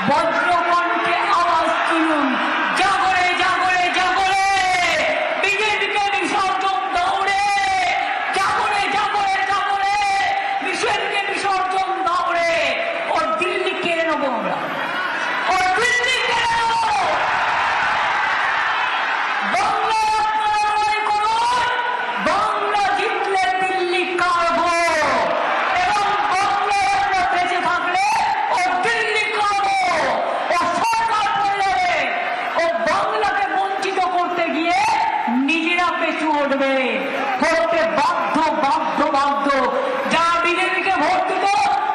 বজ্রকণ্ঠে আওয়াজ তুলুন, জাগরে জাগরে জাগরে, বিজেপিকে বিসর্জন দাও রে, জাগরে জাগরে জাগরে, বিজেপিকে বিসর্জন দাও রে। ওর দিল্লি কেড়ে নেবো আমরা, ওর দিল্লি কেড়ে নেবো। বাংলা আপনারা লড়াই করুন, বাংলা জিতলে দিল্লি কাড়বো, এবং বাংলায় আমরা বেঁচে থাকলে ও দিল্লি কাড়বো। ও সরকার করলে ও বাংলাকে বঞ্চিত করতে গিয়ে নিজেরা পেছু উঠবে, করতে বাধ্য বাধ্য বাধ্য। যা বিজেপিকে ভোট দিত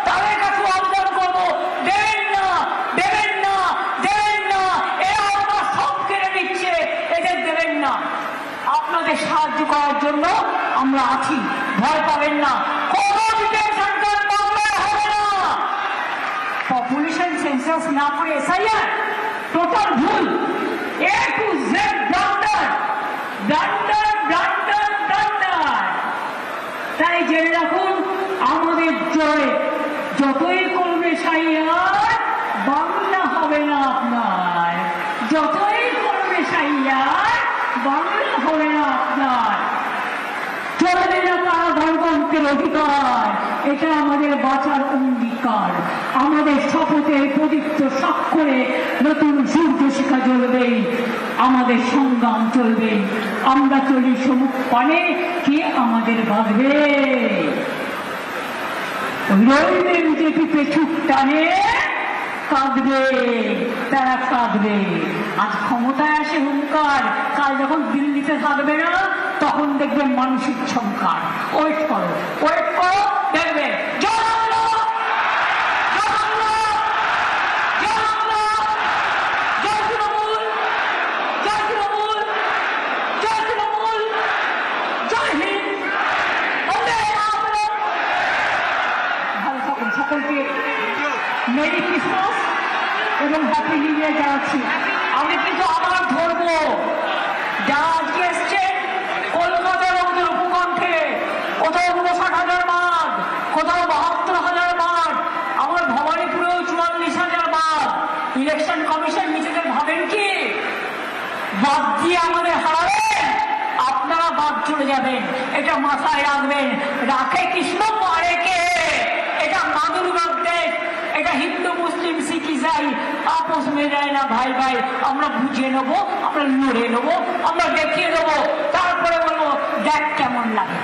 তাদের কাছে আবেদন করবো, দেবেন না দেবেন না দেবেন না, এরা আমরা সব কেড়ে নিচ্ছে, এদের দেবেন না। আপনাদের সাহায্য করার জন্য আমরা আছি, ভয় পাবেন না। কোনো ডিটেনশন ক্যাম্প বাংলায় হবে না। পপুলেশন সেন্সাস না করে এসআইআর টোটাল ভুল, A to Z blunder blunder blunder blunder. তাই জেনে রাখুন, আমাদের জয় যতই করবে এসআইআর, বাংলা হবে না আপনার। যতই করবে এসআইআর, বাংলা হবে না আপনার। চলবে না তারা গণতন্ত্রের অধিকার, এটা আমাদের বাঁচার অঙ্গীকার। আমাদের শপথের প্রদীপ্ত স্বাক্ষরে নতুন সূর্য শিখা জ্বলবে, আমাদের সংগ্রাম চলবে। আমরা চলি সমুখ পানে, কে আমাদের বাঁধবে? রইবে বিজেপি পেছুক টানে, কাঁদবে, তারা কাঁদবে। আজ ক্ষমতায় আসে হুঙ্কার, কাল যখন দিল্লিতে থাকবে না তখন দেখবে মানসিক সংকার। ওয়েট করো, ওয়েট করো, দেখবে। জয় বাংলা, জয় বাংলা, জয় বাংলা, জয় তৃণমূল, জয় তৃণমূল, জয় তৃণমূল, জয় হিন্দ, বন্দে মাতরম। ভালো থাকুন, সকলকে মেরি ক্রিসমাস এবং হ্যাপি নিউ ইয়ার জানাচ্ছি। আমি কিন্তু আবার ধরবো, যারা আজকে এসছেন কলকাতার আমাদের উপকণ্ঠে, কোথাও 59,000 মাঠ, কোথাও 72,000 মাঠ, আমার ভবানীপুরেও 44,000 মাঠ। ইলেকশন কমিশন নিজেদের ভাবেন কি বাদ দিয়ে আমাদের হারাবেন? আপনারা বাদ চলে যাবেন, এটা মাথায় রাখবেন। রাখে কৃষ্ণ পারে কে, এটা মা দুর্গার দেশ, এটা হিন্দু মুসলিম শিখ ইসাই আপস মে যায় না ভাই ভাই। আমরা বুঝিয়ে নেবো, আমরা লড়ে নেবো, আমরা দেখিয়ে দেবো, তারপরে বলবো দেখ কেমন লাগে।